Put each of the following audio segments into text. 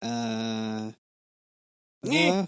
Uh... Yeah.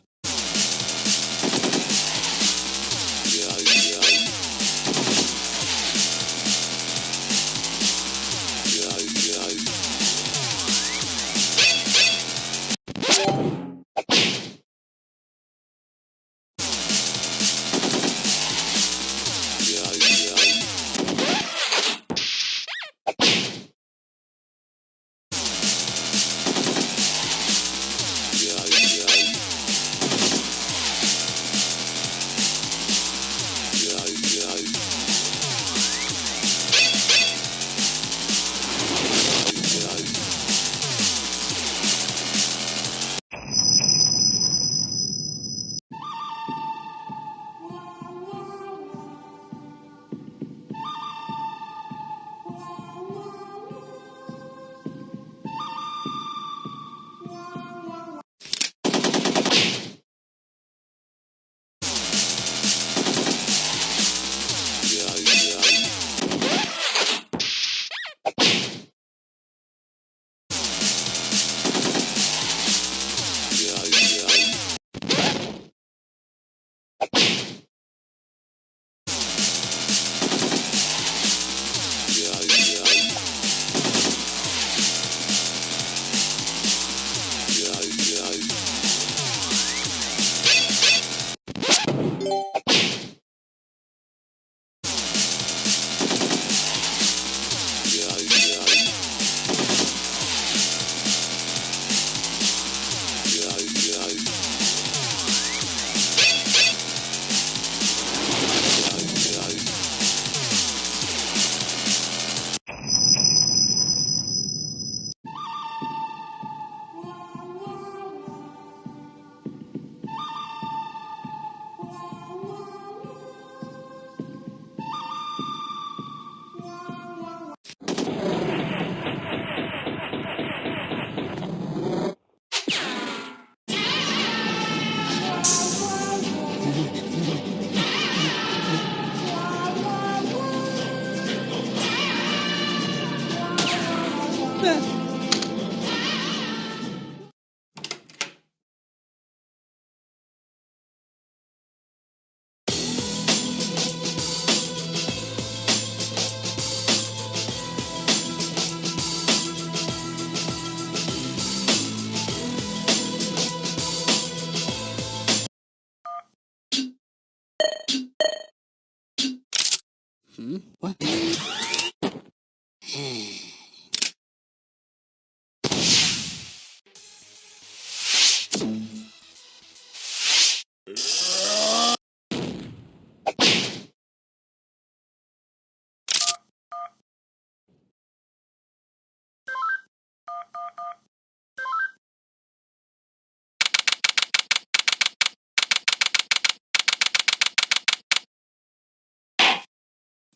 What?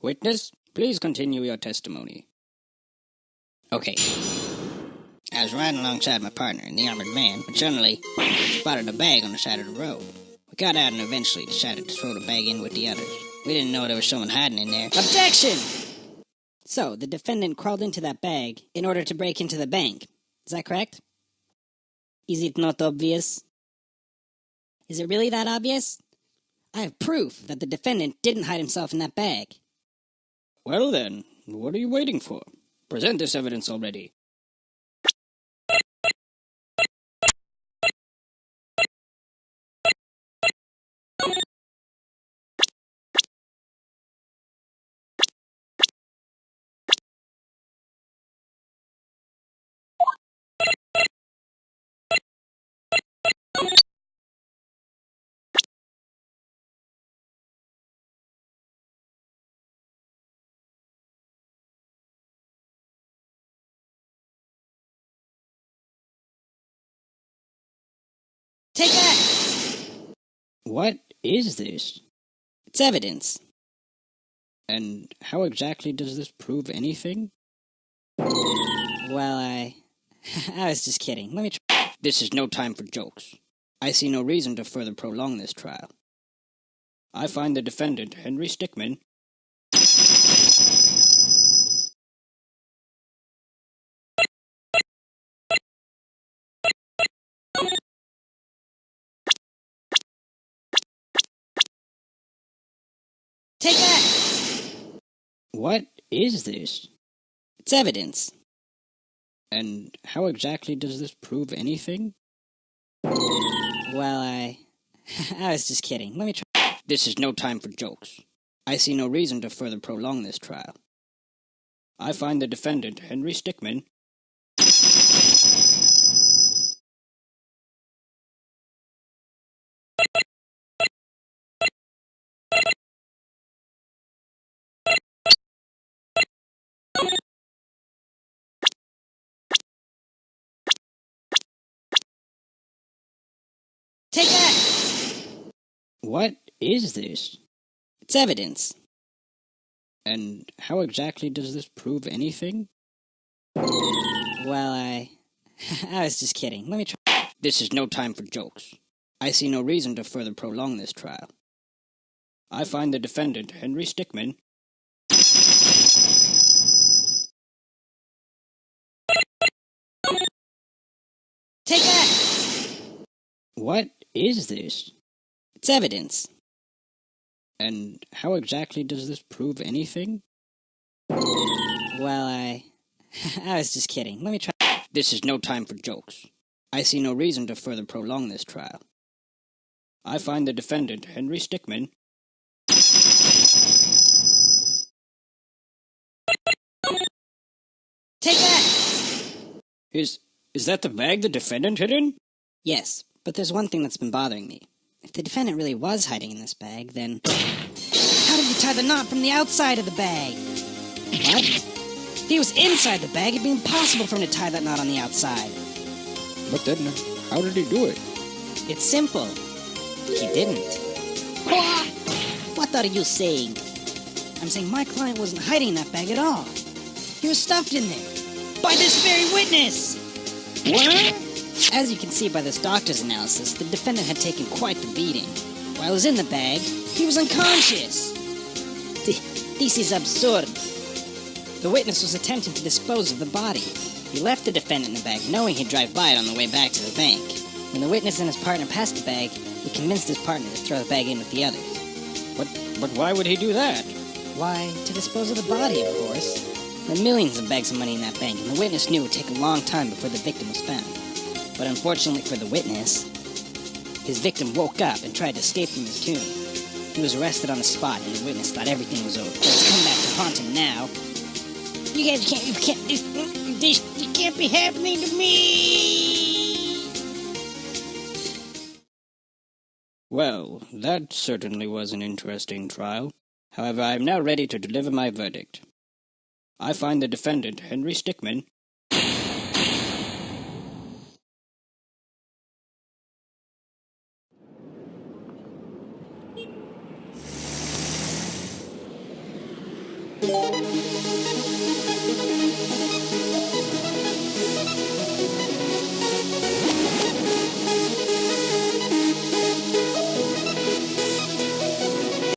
Witness, please continue your testimony. Okay. I was riding alongside my partner in the armored van, but suddenly spotted a bag on the side of the road. We got out and eventually decided to throw the bag in with the others. We didn't know there was someone hiding in there. Objection! So, the defendant crawled into that bag in order to break into the bank. Is that correct? Is it not obvious? Is it really that obvious? I have proof that the defendant didn't hide himself in that bag. Well then, what are you waiting for? Present this evidence already. Take that! What is this? It's evidence. And how exactly does this prove anything? Well, I was just kidding. Let me try. This is no time for jokes. I see no reason to further prolong this trial. I find the defendant, Henry Stickmin, Take that! What is this? It's evidence. And how exactly does this prove anything? Well, I was just kidding. Let me try. This is no time for jokes. I see no reason to further prolong this trial. I find the defendant, Henry Stickmin. Take that! What is this? It's evidence. And how exactly does this prove anything? Well, I was just kidding. Let me try. This is no time for jokes. I see no reason to further prolong this trial. I find the defendant, Henry Stickmin. Take that! What is this? It's evidence. And how exactly does this prove anything? Well, I was just kidding. Let me try. This is no time for jokes. I see no reason to further prolong this trial. I find the defendant, Henry Stickmin. Take that! Is that the bag the defendant hid in? Yes, but there's one thing that's been bothering me. If the defendant really was hiding in this bag, then how did he tie the knot from the outside of the bag? What? If he was inside the bag, it'd be impossible for him to tie that knot on the outside. But then, how did he do it? It's simple. He didn't. What are you saying? I'm saying my client wasn't hiding in that bag at all. He was stuffed in there. By this very witness! What? As you can see by this doctor's analysis, the defendant had taken quite the beating. While he was in the bag, he was unconscious. This is absurd. The witness was attempting to dispose of the body. He left the defendant in the bag, knowing he'd drive by it on the way back to the bank. When the witness and his partner passed the bag, he convinced his partner to throw the bag in with the others. But why would he do that? Why, to dispose of the body, of course. There were millions of bags of money in that bank, and the witness knew it would take a long time before the victim was found. But unfortunately for the witness, his victim woke up and tried to escape from his tomb. He was arrested on the spot, and the witness thought everything was over. But it's come back to haunt him now. You guys this can't be happening to me! Well, that certainly was an interesting trial. However, I am now ready to deliver my verdict. I find the defendant, Henry Stickmin,